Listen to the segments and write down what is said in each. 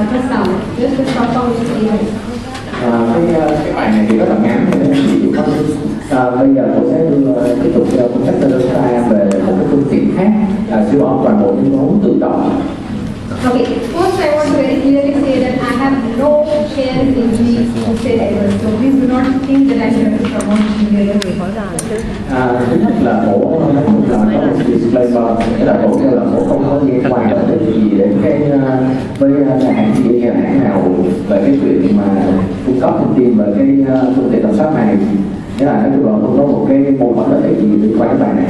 ultrasound. Just a short form is AI. Cái bài này thì rất là ngắn nên chỉ có bây giờ tôi sẽ tiếp tục phân tích cho chúng ta về một cái phương tiện khác là siêu âm toàn bộ những máu tự động. Okay, first I want to very clearly say that I have no share in the outside errors, so please do not think that I should promote the Thứ nhất là bổ là có một disclaimer, nghĩa là bổ kêu là bổ không có liên quan đến gì đến cái với hãng gì hay hãng nào về cái chuyện mà cung cấp thông tin về cái phương tiện tầm soát này, nghĩa là nói chung là không có một cái mâu thuẫn lợi ích gì liên quan đến bài này.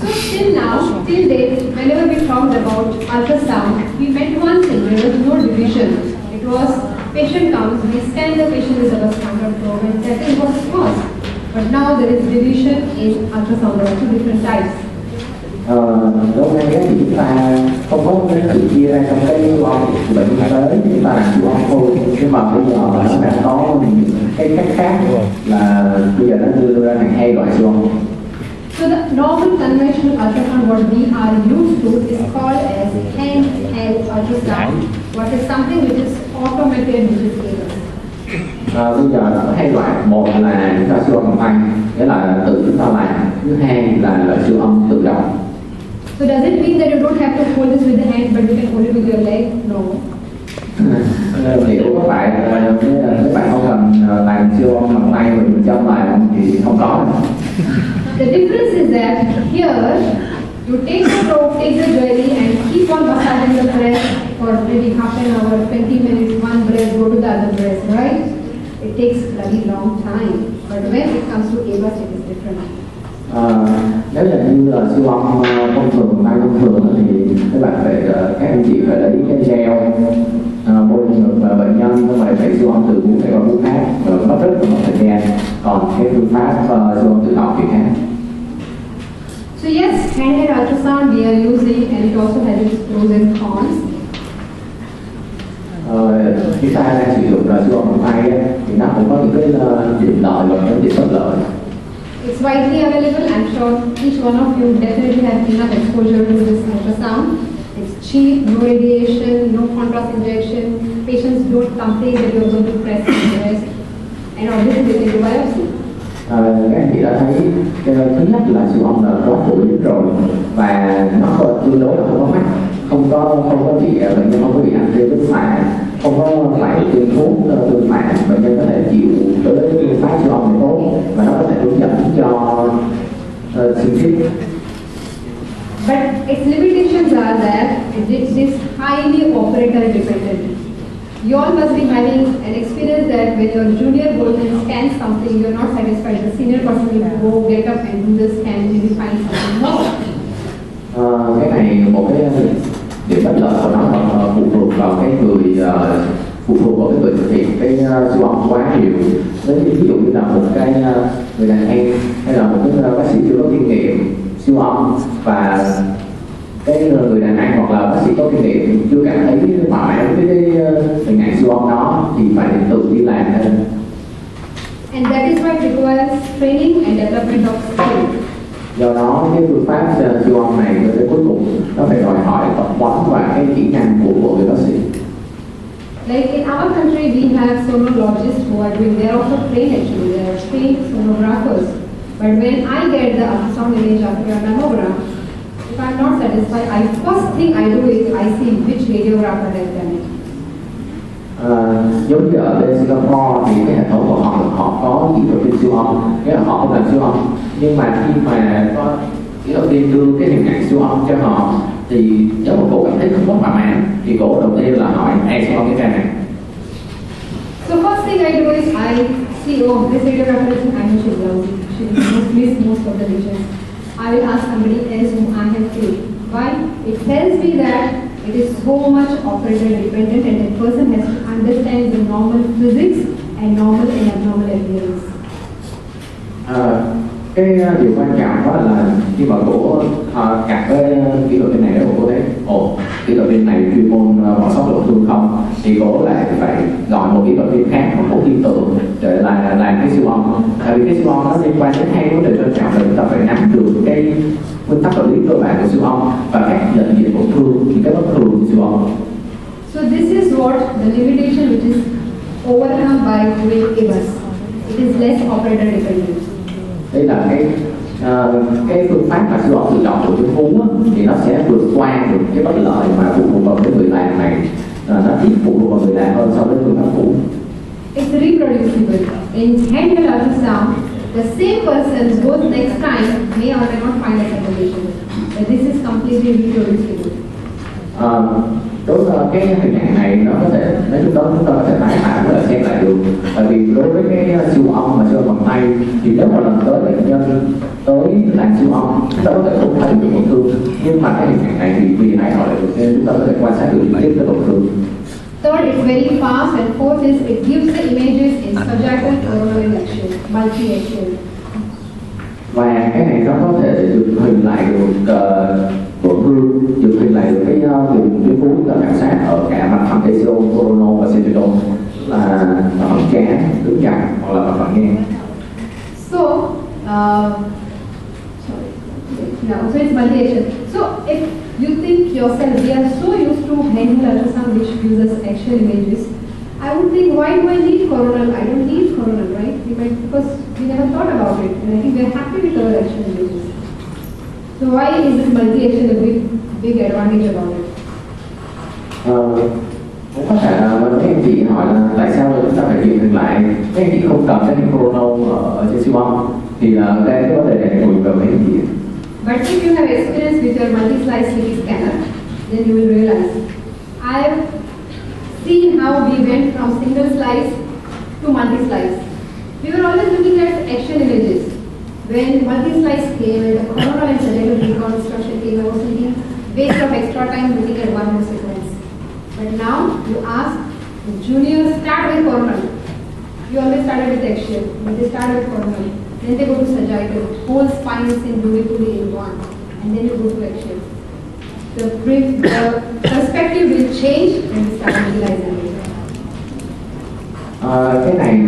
So till now, till date, whenever we talked about ultrasound, we meant one thing, there was no division. It was patient comes, we scan the patient with our standard probe and that is what it was. But now there is division in ultrasound, there are two different types. Lâu nay thì chúng ta không có cái sự chia ra trong cái siêu âm của bệnh nhân tới, chúng ta làm siêu âm thôi. Nhưng mà bây giờ nó đã có cái cách khác là bây giờ nó đưa ra thành hai loại siêu âm. So the normal conventional ultrasound what we are used to is called as handheld ultrasound, what is something which is automated digitally. Bây giờ có hai loại, một là chúng ta siêu âm bằng tay, nghĩa là tự chúng ta làm. Thứ hai là siêu âm tự động. So does it mean that you don't have to hold this with the hand, but you can hold it with your leg? No. Liệu các bạn không cần làm siêu âm bằng tay mà mình châm làm thì không có. The difference is that here you take the probe, take the jelly and keep on massaging the breast for maybe half an hour, 20 minutes, one breast, go to the other breast, right? It takes a very long time. But when it comes to ABAS, it is different. Nếu như là siêu âm thông thường, tay thông thường thì các bạn phải các anh chị phải lấy cái gel bôi ngực và bệnh nhân không phải phải siêu âm từ mũi này qua mũi khác, mất rất là một thời gian. Còn cái phương pháp siêu âm tự động thì khác. So yes, handheld ultrasound we are using and it also has its pros and cons. Chúng ta đang sử dụng siêu âm bằng tay thì nó cũng có những cái điểm lợi và những điểm bất lợi. It's widely available. I'm sure each one of you definitely have enough exposure to this ultrasound. It's cheap, no radiation, no contrast injection. Patients don't complain that you're going to press the breast, and obviously they can do biopsy. Các anh chị đã thấy thứ nhất là siêu âm là quá phổ biến rồi và nó tương đối là không có mắc, không có bị bệnh nhân không có bị ăn bức xạ, không có phải tiêm thuốc tương phản, bệnh nhân có thể chịu tới phương pháp siêu âm này tốt và nó có thể hướng dẫn cho sinh thiết. But its limitations are that it is highly operator dependent. You all must be having an experience that when your junior goes and scans something, you're not satisfied. The senior person will go, get up and do the scan and maybe find something more. Cái này một cái điểm bất lợi của nó là phụ thuộc vào cái người phụ thuộc vào cái người thực hiện cái siêu âm quá nhiều. Nếu như ví dụ như là một cái người đàn em hay là một cái bác sĩ chưa có kinh nghiệm siêu âm và cái người đàn anh hoặc là bác sĩ có kinh nghiệm chưa cảm thấy thỏa mãn với cái hình ảnh siêu âm đó thì phải tự đi làm thêm. And that is why it requires training and development of skill. Do đó cái phương pháp siêu âm này tới cuối cùng nó phải đòi hỏi tập huấn và cái kỹ năng của người bác sĩ. Like in our country, we have sonologists who are doing. They are also trained actually. They are trained sonographers. But when I get the ultrasound image after a mammogram, if I'm not satisfied, first thing I do is I see which radiographer has done it. Giống như ở bên Singapore thì cái hệ thống của họ có kỹ thuật viên siêu âm, nghĩa là họ không làm siêu âm, nhưng mà khi mà có kỹ thuật viên đưa cái hình ảnh siêu âm cho họ thì nếu mà cổ cảm thấy không có thỏa mãn thì cổ đầu tiên là hỏi ai siêu âm cái ca này. So first thing I do is I see, oh, this radiographer is I know she missed most of the lesions. I will ask somebody else whom I have trained. Why? It tells me that it is so much operator dependent and the person has to understand the normal physics and normal and abnormal appearance. Cái điều quan trọng đó là khi mà cổ cặp cái kỹ thuật viên này nếu cổ thấy kỹ thuật viên này chuyên môn bỏ sót độ thương không thì cổ lại phải gọi một kỹ thuật viên khác mà cổ tin tưởng để là làm cái siêu âm. Tại vì cái siêu âm nó liên quan đến hai vấn đề quan trọng là chúng ta phải nắm được cái nguyên tắc vật lý cơ bản của siêu âm và cách nhận diện tổn thương, những cái bất thường của siêu âm. So this is what the limitation which is overcome by doing EBUS. It is less operator dependent. Đây là cái phương pháp mà siêu âm tự động của tuyến vú thì nó sẽ vượt qua được cái bất lợi mà phụ thuộc vào cái người làm này, nó ít phụ thuộc vào người làm hơn so với phương pháp cũ. It's reproducible. In handheld ultrasound, the same person both next time may or may not find a separation. But this is completely reproducible. Đối với cái hình ảnh này nó có thể nếu chúng ta có thể tái bản và xem lại được, bởi vì đối với cái siêu âm mà siêu âm bằng tay thì nếu một lần tới bệnh nhân tới làm siêu âm chúng ta có thể không thấy được tổn thương, nhưng mà cái hình ảnh này thì vì nãy hỏi được nên chúng ta có thể quan sát được trực tiếp cái tổn thương. Third, it's very fast, and fourth is it gives the images in sagittal coronal action, multi-action. Và cái này nó có thể dựng hình lại được tổn thương, dựng hình lại được cái vùng tuyến vú chúng ta khảo sát ở cả mặt phẳng axial, coronal và sagittal, là mặt phẳng trán, đứng dặn hoặc là mặt phẳng ngang. So, so it's multi-action. So if you think yourself, we are so used to handheld ultrasound which gives us actual images. I would think, why do I need coronal? I don't need coronal, right? Because we never thought about it, and I think we're happy with our actual images. So why is this multi-action a big advantage about it? Cũng có thể là các anh chị hỏi là tại sao chúng ta phải dựng hình lại, các anh chị không cần cái hình coronal ở trên siêu âm thì cái vấn đề này ngồi vào mấy anh chị. But if you have experience with your multi-slice CT scanner, then you will realize I've seen how we went from single slice to multi-slice. We were always looking at action images. When multi-slice came and the coronal and sagittal reconstruction came, I was thinking waste of extra time looking at one more sequence. But now you ask the juniors start with coronal. You always started with axial, but they start with coronal. Then they go to sagittal. Whole spine is seen beautifully in one, and then you go to axial. The perspective will change when you start utilizing it. Cái này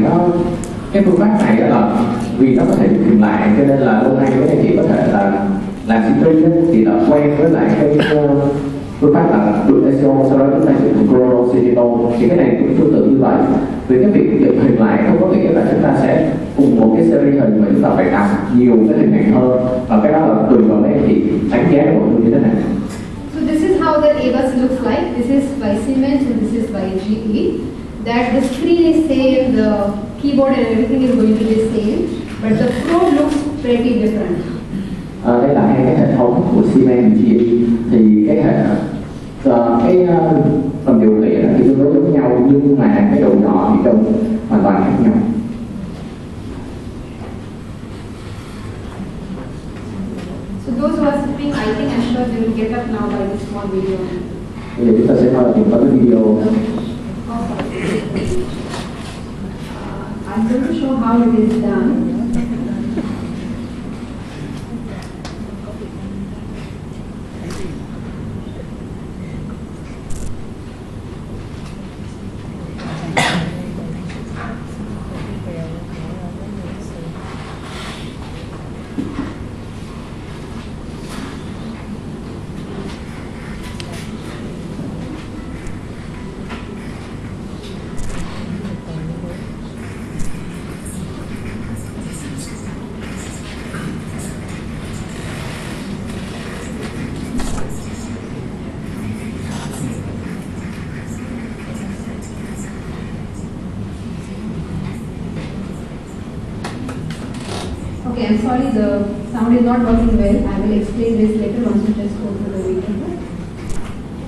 cái phương pháp này là vì nó có thể dựng lại cho nên là hôm nay các anh chị có thể là làm CT thì là quen với lại cái phương pháp là được SEO, sau đó chúng ta sử dụng coronal sagittal, thì cái này cũng tương tự như vậy. Vì cái việc dựng hình lại không có nghĩa là chúng ta sẽ cùng một cái series hình mà chúng ta phải đặt nhiều cái hình ảnh hơn, và cái đó là tùy vào mấy anh chị đánh giá của mọi người như thế nào. So this is how the EBUS looks like. This is by Siemens and this is by GE. That the screen is same, the keyboard and everything is going to be same, but the probe looks pretty different. Đây là hai cái hệ thống của Siemens và GE, thì cái phần điều khiển thì tương đối giống nhau, nhưng mà cái đầu nhỏ thì trông hoàn toàn khác nhau. So those who are sitting, I think I'm sure they will get up now by this small video. Bây giờ chúng ta sẽ coi một cái video. I'm going to show how it is done. Okay, I'm sorry the sound is not working well. I will explain this later once you just go through the video.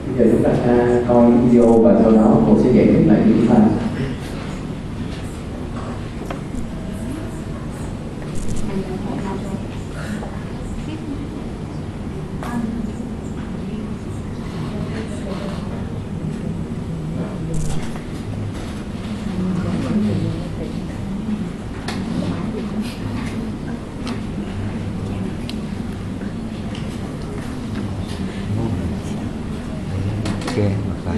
Bây giờ chúng ta sẽ coi video và sau đó cô sẽ giải thích lại cho chúng ta. Ok, mặc lại.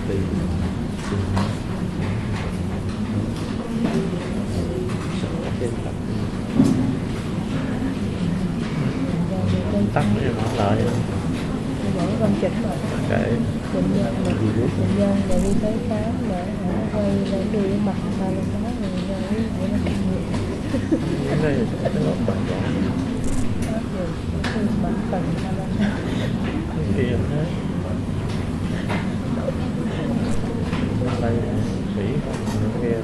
tắt để mở lại vẫn còn chỉnh rồi kệ bệnh nhân rồi đi tới khám để quay để đi mặt vào lên đó rồi để nó cạn nhiệt cái này nó bằng rõ mặt tầng ra lên cái kia hết đây sĩ còn kia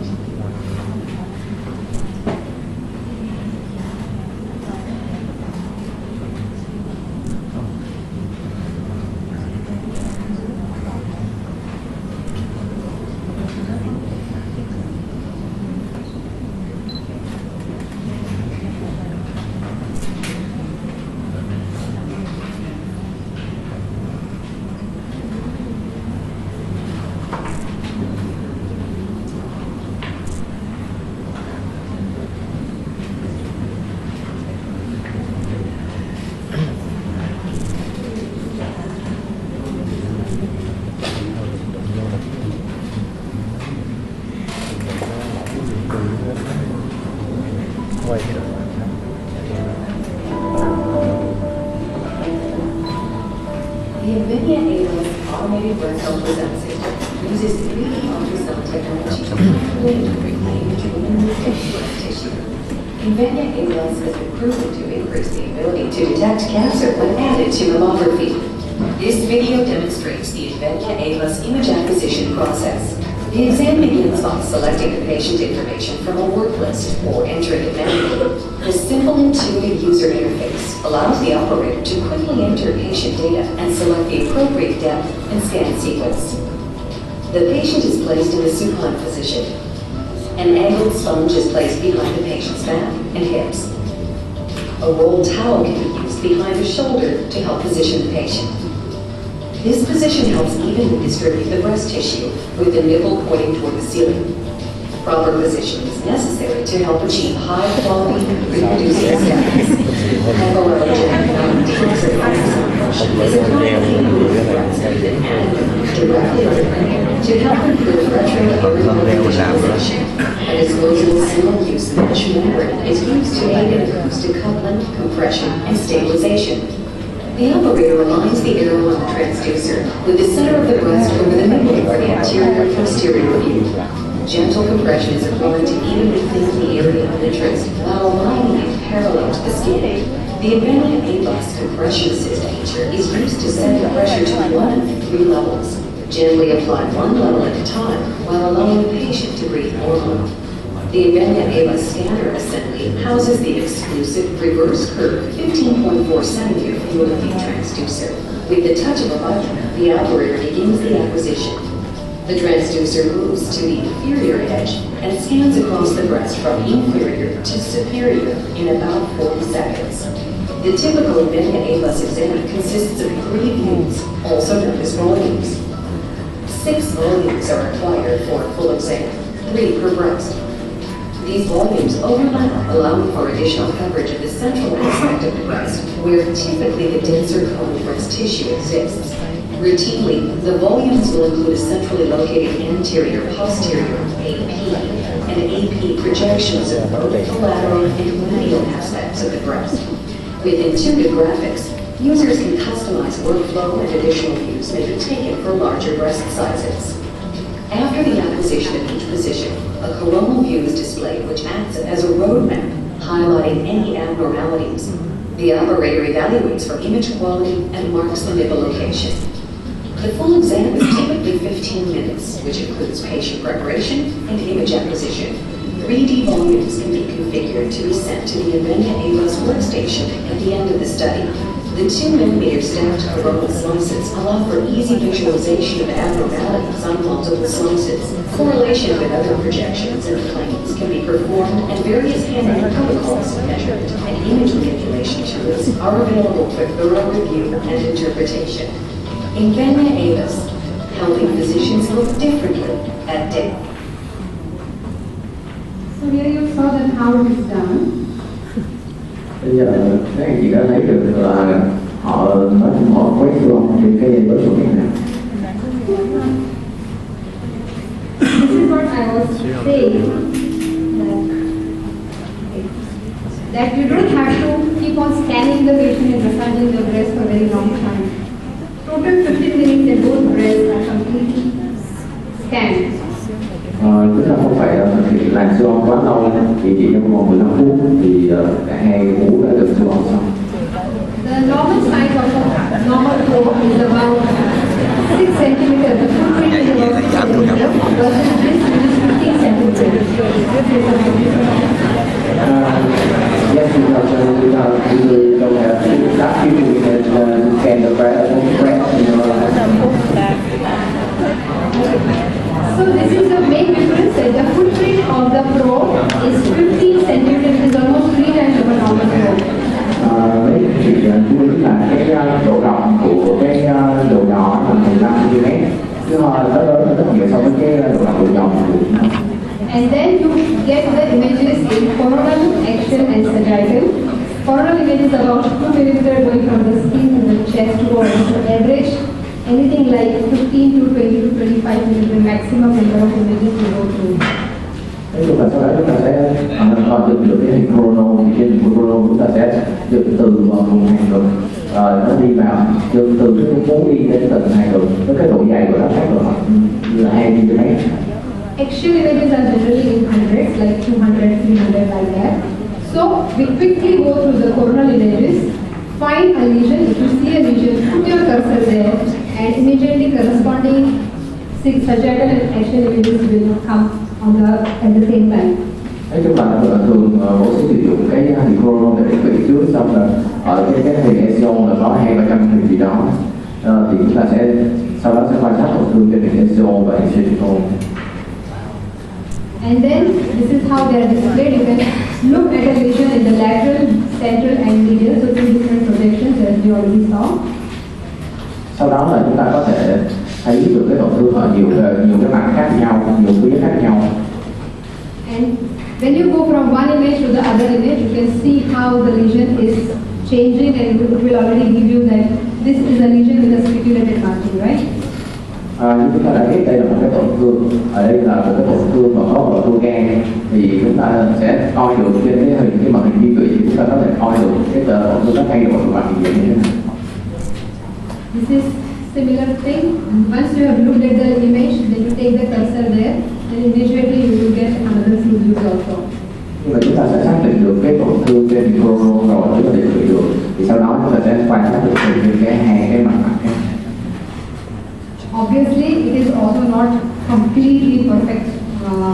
quay The NVIDIA A-List automated breast ultrasound system uses 3D ultrasound technology to calculate the image of women's breast tissue. NVIDIA A-List has been proven to increase the ability to detect cancer when added to mammography. This video demonstrates the NVIDIA A-List image acquisition process. The exam begins by selecting the patient information from a work list or entering it manually. The simple, intuitive user interface allows the operator to quickly enter patient data and select the appropriate depth and scan sequence. The patient is placed in the supine position. An angled sponge is placed behind the patient's back and hips. A rolled towel can be used behind the shoulder to help position the patient. This position helps evenly distribute the breast tissue with the nipple pointing toward the ceiling. Proper position is necessary to help achieve high-quality reproducing status. Hypoallergenic cancer is a complicated breast directly on the cranium to help improve retroperitoneal visualization. A disposable single-use mesh membrane is used to aid in acoustic coupling, compression, and stabilization. The operator aligns the arrow on the transducer with the center of the breast over the nipple for the anterior-posterior view. Gentle compression is applied to evenly thin the area of interest while aligning it parallel to the skin. The NVIDIA A-Bus compression assist feature is used to set the pressure to 1 of 3 levels. Gently apply 1 level at a time while allowing the patient to breathe normally. The NVIDIA A-Bus scanner assembly houses the exclusive reverse curve 15.4 centimeter field of view transducer. With the touch of a button, the operator begins the acquisition. The transducer moves to the inferior edge and scans across the breast from inferior to superior in about 40 seconds. The typical NVIDIA A-Bus exam consists of 3 views, also known as volumes. 6 volumes are required for a full exam, 3 per breast. These volumes overlap, allowing for additional coverage of the central aspect of the breast, where typically the denser cone breast tissue exists. Routinely, the volumes will include a centrally located anterior, posterior, AP, and AP projections of both the lateral and medial aspects of the breast. With intuitive graphics, users can customize workflow and additional views may be taken for larger breast sizes. After the acquisition of each position, a coronal view is displayed which acts as a roadmap, highlighting any abnormalities. The operator evaluates for image quality and marks the nipple location. The full exam is typically 15 minutes, which includes patient preparation and image acquisition. 3D volumes can be configured to be sent to the NVIDIA A-Bus workstation at the end of the study. The 2mm stacked coronal slices allow for easy visualization of abnormalities on multiple slices. Correlation with other projections and planes can be performed, and various handling protocols of measurement and image manipulation tools are available for thorough review and interpretation. NVIDIA A-Bus, helping physicians look differently at day. So here you saw that how it is done. Bây giờ các anh chị đã thấy được là họ nói chung họ quét siêu âm trên cái đối tượng này. say that you don't have to keep on scanning the patient and massaging the breast for a very long time. Total 15 minutes and both breasts are completely scanned. Tức là không phải thực hiện làm siêu âm quá lâu, thì chỉ trong vòng 15 phút thì cả hai vú đã được siêu âm xong. The normal size of a normal probe is about 6 centimeters. The footprint is about 6 centimeters versus this is 15 centimeters. Yes, we don't have that people we can scan the breast, So this is the main difference that the footprint of the probe is 15 centimeters, is almost 3 times of a normal probe. Đấy thì chú ý là cái độ rộng của cái độ nhỏ là 15 cm, chứ nó lớn hơn rất nhiều so với cái độ rộng độ nhỏ của nó. And then you get the images in coronal, axial and sagittal. Coronal image is about 2 mm going from the skin to the chest wall. So average anything like 15 to 20 to 25 mm maximum number of images to go through. Nói chung là sau đó chúng ta sẽ còn được cái hình chrono, thì trên hình chrono chúng ta sẽ được từ vùng hàng ngực nó đi vào, được từ cái vú đi đến tận hàng ngực với cái độ dày của nó khác là 2 mm. Axial images are generally in hundreds, like 200, 300, like that. So we quickly go through the coronal images, find a lesion. If you see a lesion, put your cursor there, and immediately corresponding sagittal and axial images will come at the same time. Nói chung là thường bác sĩ sử dụng cái hình chrono để định vị trước, xong là ở cái hình ECO là có 200-300 hình gì đó, thì chúng ta sẽ sau đó sẽ quan sát tổn thương trên hình ECO và hình silicone. And then this is how they are displayed. You can look at a lesion in the lateral, central and medial, so two different projections as we already saw. Sau đó là chúng ta có thể thấy được cái tổn thương ở nhiều cái mặt khác nhau, nhiều phía khác nhau. And when you go from one image to the other image, you can see how the lesion is changing, and it will already give you that this is a lesion with a spiculated margin, right? Như chúng ta đã biết đây là một cái tổn thương, ở đây là một cái tổn thương mà có ở tua gan, thì chúng ta sẽ coi được trên cái hình cái màn hình vi vị, chúng ta có thể coi được cái tổn thương nó thay đổi của mặt hình như thế nào. This is similar thing. Once you have looked at the image, then you take the cursor there, and immediately you will get another few views also. Nhưng mà chúng ta sẽ xác định được cái tổn thương trên chrono rồi, chúng ta định vị được, thì sau đó chúng ta sẽ quan sát được cái hai cái mặt khác. Obviously, it is also not completely perfect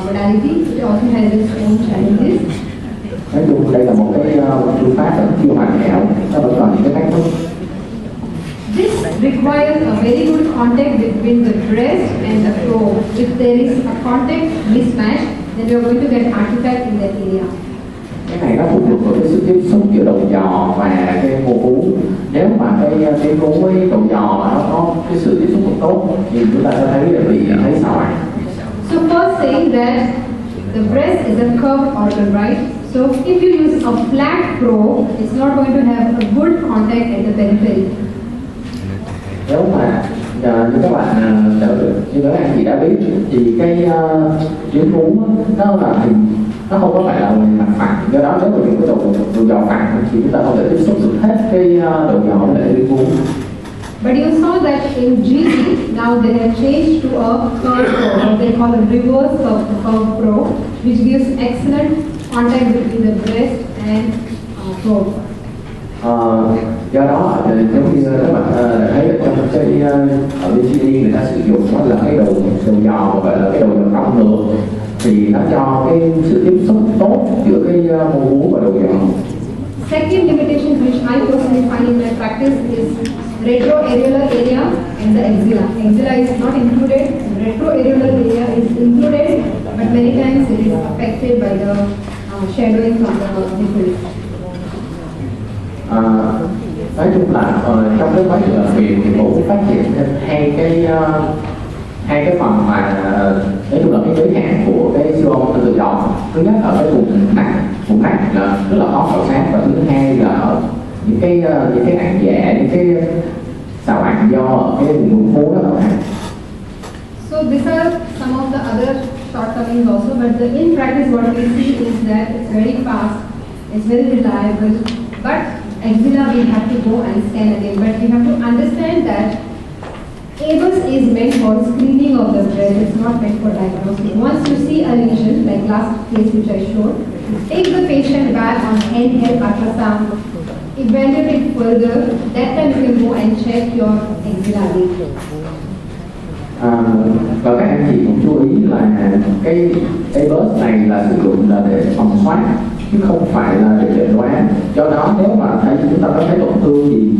modality. It also has its own challenges. Nói chung đây là một cái phương pháp rất chưa hoàn hảo, nó vẫn còn những cái thách thức. This requires a very good contact between the breast and the probe. If there is a contact mismatch, then you are going to get artifact in that area. Cái này nó phụ thuộc vào cái sự tiếp xúc giữa đầu giò và cái mô vú. Nếu mà cái vú với đầu giò mà nó có cái sự tiếp xúc không tốt thì chúng ta sẽ thấy sỏi. So first saying that the breast is a curved organ, right? So if you use a flat probe, it's not going to have a good contact at the periphery. Nếu mà như các bạn như các anh chị đã biết thì cái tuyến vú nó là hình, nó không có phải là mặt phẳng, do đó nếu mà dùng cái đầu giò phẳng thì chúng ta không thể tiếp xúc được hết cái đầu giò với lại tuyến vú. But you saw that in GE, now they have changed to a curved probe, what they call a reverse curved probe, which gives excellent contact between the breast and probe. Do đó giống như các bạn thấy ở trong cái ở bên GE người ta sử dụng đó là cái đầu giò, gọi là cái đầu giò cong ngược, thì nó cho cái sự tiếp xúc tốt giữa cái mô vú và đầu giò. Second limitation which I personally find in my practice is retroareolar area and the axilla. Axilla is not included, retroareolar area is included, but many times it is affected by the shadowing from the nipples. Nói chung là trong cái quá trình làm việc thì cũng phát hiện thêm hai cái phần mà nói chung là cái giới hạn của cái siêu âm tự động. Thứ nhất ở cái vùng nách là rất là khó khảo sát, và thứ hai là ở những cái ạng dạ, những cái sào ạng do ở cái vùng vú đó các bạn. So these are some of the other shortcomings also, but in practice what we see is that it's very fast, it's very reliable, but axilla we have to go and scan again. But we have to understand that ABUS is meant for screening of the breast, it's not meant for diagnostic. Once you see a lesion, like last case which I showed, take the patient back on handheld ultrasound, evaluate it further, that time you can go and check your axilla lesion. Và các anh chị cũng chú ý là cái ABUS này là sử dụng là để tầm soát chứ không phải là để chẩn đoán. Do đó nếu mà thấy chúng ta có thấy tổn thương gì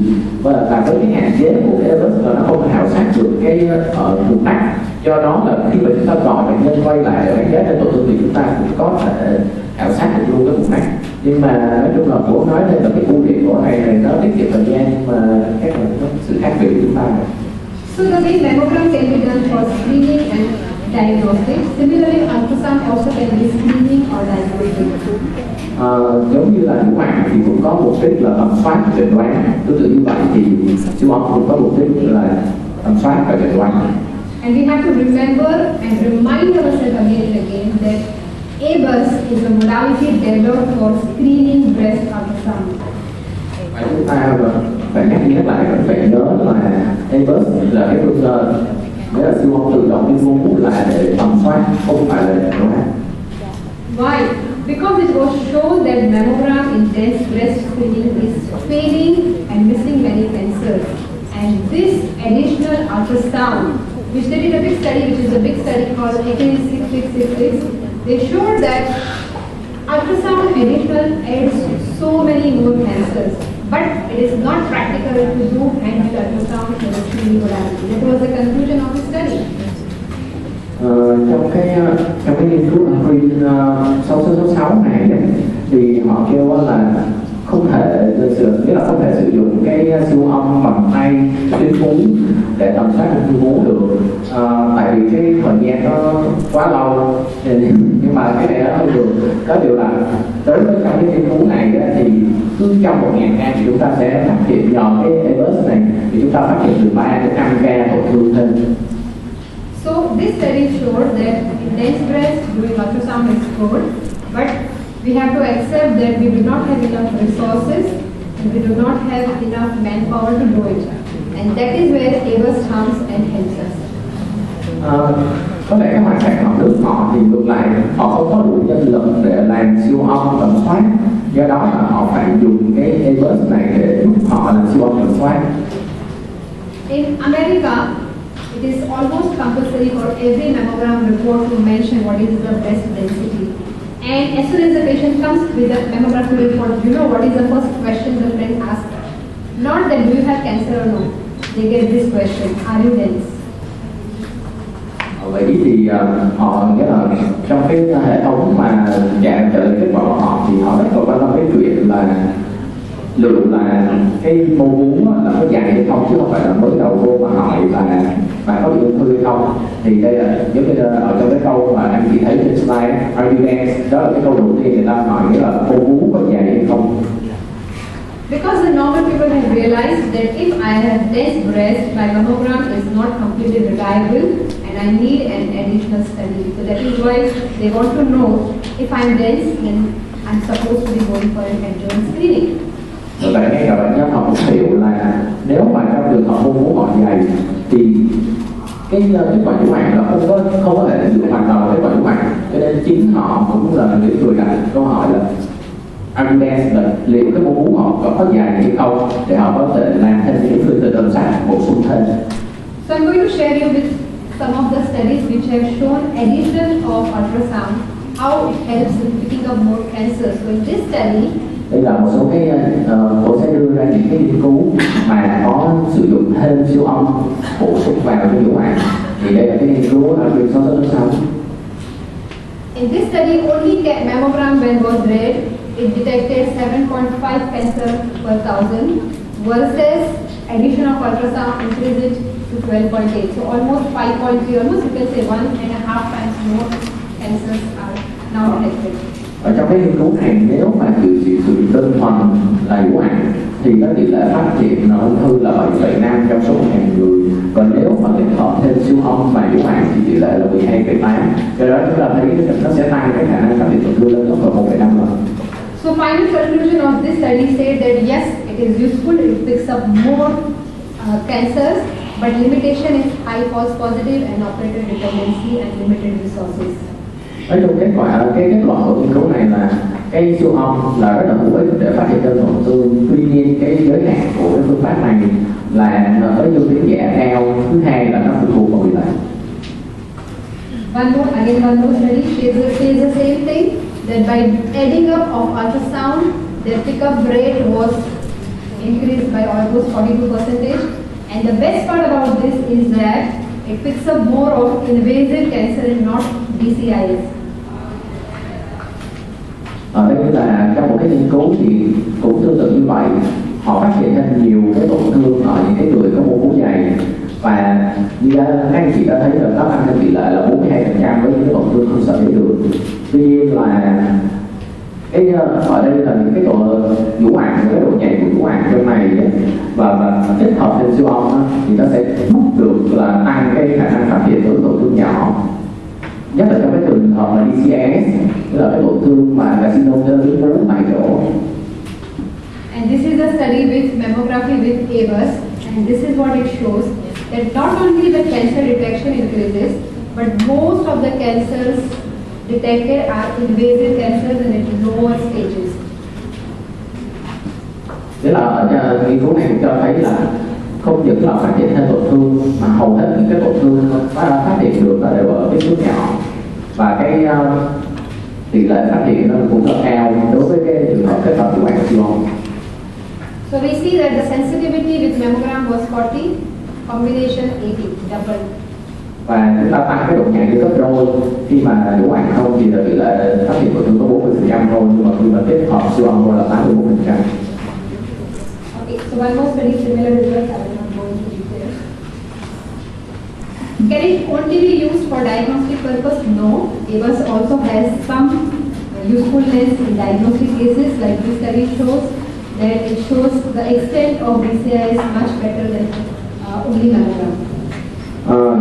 và là với cái hạn chế của cái ABUS là nó không khảo sát được cái ở vùng nách. Do đó là khi mà chúng ta gọi bệnh nhân quay lại để đánh giá cái tổn thương thì chúng ta cũng có thể khảo sát được luôn cái vùng nách. Nhưng mà nói chung là của nói đây là cái ưu điểm của này nó tiết kiệm thời gian nhưng mà cái là sự khác biệt của chúng ta. So the way mammogram can be done for screening and diagnostics. Similarly, ultrasound also can be screening or diagnostic. Giống như là nhũ mạng thì cũng có mục đích là tầm soát và chẩn đoán. Tương tự như vậy thì siêu âm cũng có mục đích là tầm soát và chẩn đoán. And we have to remember and remind ourselves again and again that ABUS is a modality developed for screening breast ultrasound. Và chúng ta phải nhắc lại phải nhớ là ABUS là cái phương nghĩa là siêu âm tự động liên vú là để tầm soát, không phải là để chẩn đoán. Why? Because it was shown that mammogram intense breast screening is failing and missing many cancers. And this additional ultrasound, which they did a big study, which is a big study called 86666, they showed that ultrasound additional adds so many more cancers. But it is not practical to do handheld ultrasound for the screening modality. That was the conclusion of the study. Trong cái nghiên cứu Green 6666 này thì họ kêu là không thể nghĩa là không thể sử dụng cái siêu âm bằng tay xuyên vú để tầm soát ung thư vú được, tại vì cái thời gian nó quá lâu. Nhưng mà cái này nó không được. Có điều là đối với trong cái nghiên cứu này thì cứ trong 1.000 ca thì chúng ta sẽ phát hiện nhờ cái ABUS này thì chúng ta phát hiện từ 3 đến 5 ca tổn thương thêm. So this study showed that intense breast doing ultrasound is good, but we have to accept that we do not have enough resources and we do not have enough manpower to do it. And that is where ABUS comes and helps us. Có lẽ các hoàn cảnh họ nước họ thì ngược lại họ không có đủ nhân lực để làm siêu âm tầm soát, do đó là họ phải dùng cái ABUS này để giúp họ làm siêu âm tầm soát. In America, it is almost compulsory for every mammogram report to mention what is the breast density. And as soon as the patient comes with a mammography report, you know what is the first question the friend asks? Not that do you have cancer or no. They get this question, are you dense? Vậy thì họ nghĩa là trong cái hệ thống mà trả lời kết quả của họ thì họ rất là quan tâm cái chuyện là liệu là cái mô vú là có dài hay không, chứ không phải là mới đầu vô mà hỏi là bạn có bị ung thư hay không. Thì đây là giống như ở trong cái câu mà anh chị thấy trên slide, are you dense? Đó là cái câu đầu tiên người ta hỏi, nghĩa là mô vú có dài hay không. Because the normal people have realized that if I have dense breast, my mammogram is not completely reliable and I need an additional study. So that is why they want to know if I'm dense, then I'm supposed to be going for an adjoint screening. Rồi vậy ngay cả bệnh nhân họ cũng hiểu là nếu mà trong trường hợp mô vú họ dày thì cái kết quả nhũ mạng nó không có thể dựa hoàn toàn vào kết quả nhũ mạng, cho nên chính họ cũng là những người đặt câu hỏi là argument là liệu cái mô vú họ có dài hay không để họ có thể làm thêm những phương tiện tầm soát bổ sung thêm. So I'm going to share you with some of the studies which have shown addition of ultrasound, how it helps in picking up more cancers. So in this study, đây là một số cái tôi sẽ đưa ra những cái nghiên cứu mà có sử dụng thêm siêu âm bổ sung vào cái nhũ mạng. Thì đây là cái nghiên cứu ở Green 6666. in this study only mammogram when was read, it detected 7.5 cancer per thousand versus addition of ultrasound increased it to 12.8. So almost 5.3, almost you can say 1.5 times more cancers are now detected. Ở trong cái nghiên cứu này nếu mà sử dụng đơn thuần là nhũ mạng thì có tỷ lệ phát hiện ung thư là 7,5 trong số 1.000 người, còn nếu mà kết hợp thêm siêu âm và nhũ hoàng thì tỷ lệ là 12,8. Do đó chúng ta thấy nó sẽ tăng cái khả năng phát hiện tổn thương lên gấp 1,5 lần. So final conclusion of this study said that yes, it is useful, it picks up more cancers, but limitation is high false positive and operator dependency and limited resources. Nói chung cái kết luận của nghiên cứu này là cái siêu âm là rất là hữu ích để phát hiện ra tổn thương. Tuy nhiên cái giới hạn của cái phương pháp này là nó có dương tính nhẹ cao. Thứ hai là nó phụ thuộc vào tỷ lệ. One more study says the same thing, that by adding up of ultrasound, their pickup rate was increased by almost 42%. And the best part about this is that it picks up more of invasive cancer and not DCIS. Ở đây là trong một cái nghiên cứu thì cũng tương tự như vậy, họ phát hiện ra nhiều cái tổn thương ở những cái người có mô vú dày, và như các anh chị đã thấy là nó tăng tỷ lệ là 42% với những cái tổn thương không sợ thấy được. Tuy nhiên là cái ở đây là những cái độ nhũ hoàng, cái độ nhạy của nhũ hoàng trong này ấy, và kết hợp thêm siêu âm đó, thì nó sẽ giúp được là tăng cái khả năng phát hiện tổn thương nhỏ, nhất là trong cái trường hợp là DCIS, tức là cái tổn thương mà carcinoma tuyến vú tại chỗ. And this is a study with mammography with AVAS, and this is what it shows, that not only the cancer detection increases, but most of the cancers detected are invasive cancers and at lower stages. Tức là ở nghiên cứu này cũng cho thấy là không những là phát hiện ra tổn thương mà hầu hết những cái tổn thương phát hiện được là đều ở cái mức nhỏ, và cái tỷ lệ phát hiện nó cũng rất cao đối với cái trường hợp kết hợp của bạn siêu âm. So we see that the sensitivity with mammogram was 40, combination 80, double. Và chúng ta tăng cái độ nhạy lên gấp đôi. Khi mà nhũ hoàng không thì là tỷ lệ phát hiện tổn thương có 40% thôi, nhưng mà khi mà kết hợp siêu âm thôi là 81%. Okay, so one more study similar results. I will not go into details. Can it only be used for diagnostic purpose? No. AVAS also has some usefulness in diagnostic cases, like this study shows that it shows the extent of DCI is much better than only mammogram.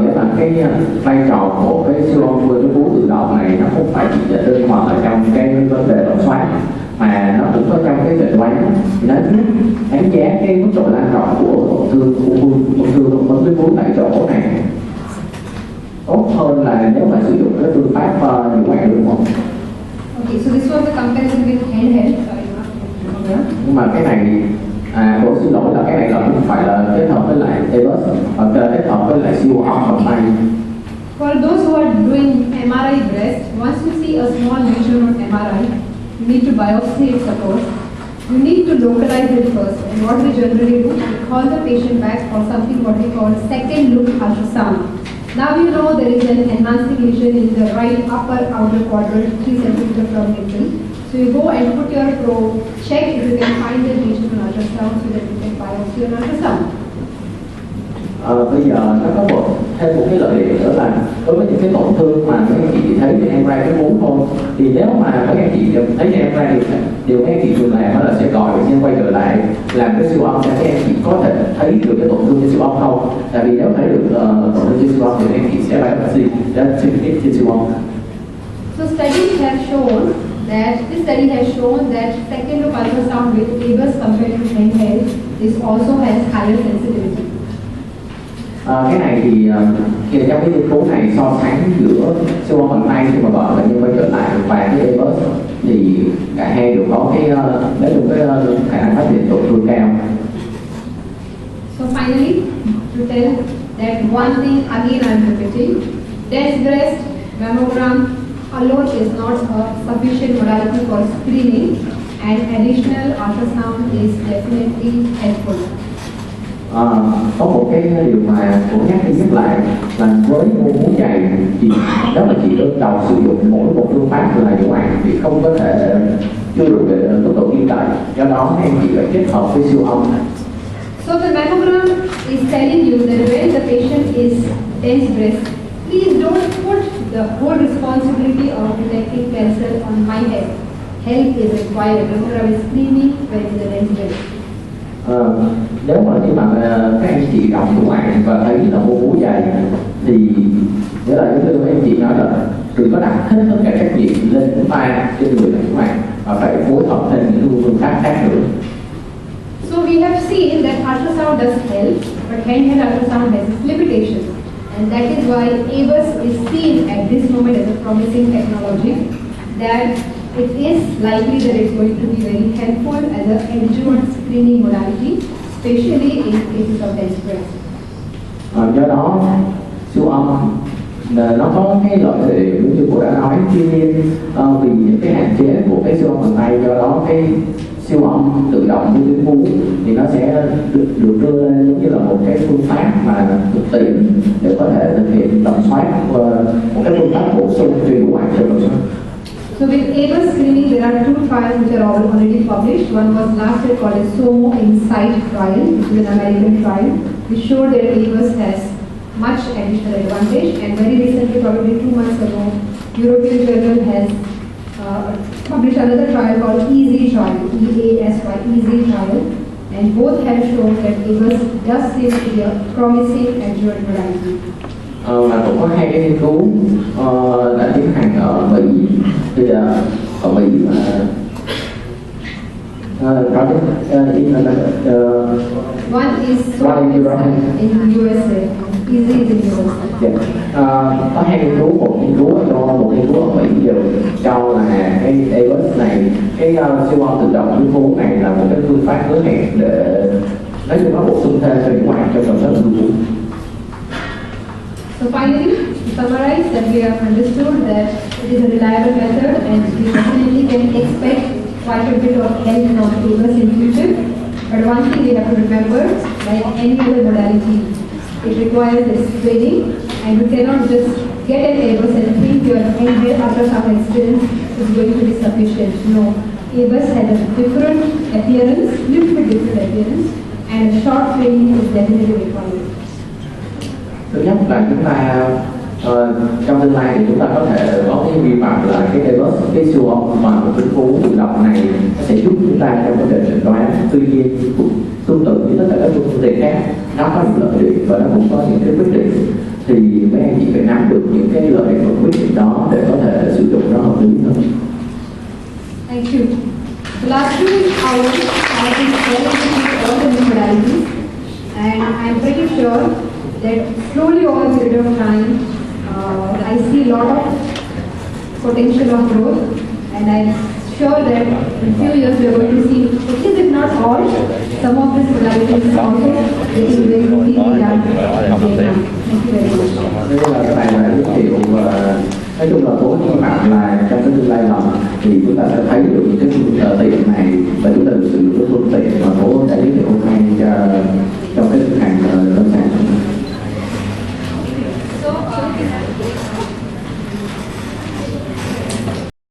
Nghĩa là cái vai trò của cái siêu âm tuyến vú tự động này nó không phải chỉ là đơn thuần ở trong cái vấn đề tầm soát, mà nó cũng có trong cái chẩn đoán, nó đánh giá cái mức độ lan rộng của tổn thương ống tuyến vú tại chỗ này tốt hơn là nếu mà sử dụng cái phương pháp nhũ hoàng đúng không? Okay, so this was a comparison with handheld. Nhưng mà cái này tôi xin lỗi là cái này là không phải là kết hợp với lại EVAS, mà kết hợp với lại siêu âm bằng tay. For those who are doing MRI breast, once you see a small lesion on MRI, you need to biopsy it, suppose. You need to localize it first, and what we generally do, we call the patient back for something what we call second look ultrasound. Now you know there is an enhancing lesion in the right upper outer quadrant, 3 cm from nipple. So you go and put your probe, check if you can find the lesion on ultrasound so that you can biopsy on ultrasound. Bây giờ nó có thêm một cái lợi điểm nữa là đối với những cái tổn thương mà mấy anh chị chỉ thấy trên MRI cái vú thôi, thì nếu mà mấy anh chị thấy trên MRI thì điều mấy anh chị thường làm đó là sẽ gọi bệnh nhân quay trở lại làm cái siêu âm cho các anh chị có thể thấy được cái tổn thương trên siêu âm không. Tại vì nếu thấy được tổn thương trên siêu âm thì các anh chị sẽ biopsy trên siêu âm. So studies have shown this study has shown that second look ultrasound with AVAS compared to handheld also has higher sensitivity. Cái này thì trong cái nghiên cứu này so sánh giữa siêu âm bằng tay khi mà gọi bệnh nhân quay trở lại và cái EVAS thì cả hai đều có cái lấy được cái khả năng phát hiện tổn thương cao. So finally, to tell that one thing again I am repeating, dense breast mammogram alone is not a sufficient modality for screening, and additional ultrasound is definitely helpful. Có một cái điều mà cũng nhắc đi nhắc lại là với mô vú dày thì nếu mà chỉ đơn đầu sử dụng mỗi một phương pháp là nhũ hoàng thì không có thể chưa đủ để tốc độ tin cậy, do đó em chỉ phải kết hợp với siêu âm. So the mammogram is telling you that when the patient is dense breast, please don't put the whole responsibility of detecting cancer on my head. Help is required. Mammogram is screening when the dense breast. Nếu mà khi mà các anh chị đọc nhũ hoàng và thấy là mô vú dày mấy anh chị nói là đừng có đặt hết tất cả trách nhiệm lên chúng ta trên người các bạn mà phải phối hợp thêm những phương pháp khác nữa. So we have seen that ultrasound does help, but handheld ultrasound has its limitations. And that is why ABUS is seen at this moment as a promising technology, that it is likely that it's going to be very helpful as an adjuvant screening modality, especially in cases of dense breast. Do đó siêu âm nó có cái lợi thế giống như cô đã nói, tuy nhiên vì những cái hạn chế của cái siêu âm bằng tay, do đó cái siêu âm tự động của tuyến vú thì nó sẽ được đưa lên giống như là một cái phương pháp mà thực tiễn để có thể thực hiện tầm soát một cái phương pháp bổ sung cho ngoại cho nội soi. So with ABUS screening, there are two trials which are already published. One was last year called a SOMO Insight trial, which is an American trial, which showed that ABUS has much additional advantage. And very recently, probably 2 months ago, European Journal has published another trial called EASY trial, EASY, EASY trial. And both have shown that ABUS does seem to be a promising adjuvant modality. Mà cũng có hai cái nghiên cứu đã tiến hành ở Mỹ, thì ở Mỹ mà one is in USA, easy in USA. Có hai nghiên cứu, một nghiên cứu một nghiên cứu ở Mỹ đều cho là cái ABUS này, cái siêu âm tự động tuyến vú này là một cái phương pháp hứa hẹn để nói chung nó bổ sung thêm cho những ngoại trong tầm soát tuyến vú. So finally, to summarize, that we have understood that it is a reliable method and we definitely can expect quite a bit of help from ABUS in future. But one thing we have to remember, like any other modality, it requires this training, and you cannot just get an ABUS and think your handheld ultrasound experience is going to be sufficient. No, ABUS has a different appearance, little bit different appearance, and a short training is definitely required. Thứ nhất là chúng ta trong tương lai thì chúng ta có thể có cái vi phạm là cái ABUS, cái siêu âm bằng một tuyến vú tự động này nó sẽ giúp chúng ta trong quá trình chẩn đoán. Tuy nhiên cũng tương tự như tất cả các phương tiện khác, nó có những lợi điểm và nó cũng có những cái khuyết điểm, thì mấy anh chị phải nắm được những cái lợi điểm và khuyết điểm đó để có thể sử dụng nó hợp lý hơn. Thank you. The last 2 hours I have been explaining all the new modalities, and I'm pretty sure that slowly over a period of time, I see a lot of potential of growth, and I'm sure that in few years we are going to see, at least if not all, some of these modalities also getting very easily done. Thank you very much. Đây là cái bài giới thiệu và nói chung là tôi hy vọng là trong cái tương lai gần thì chúng ta sẽ thấy được những cái phương tiện này và chúng ta được sử dụng cái phương tiện mà bố đã giới thiệu hôm nay trong cái thực hành lâm sàng. So,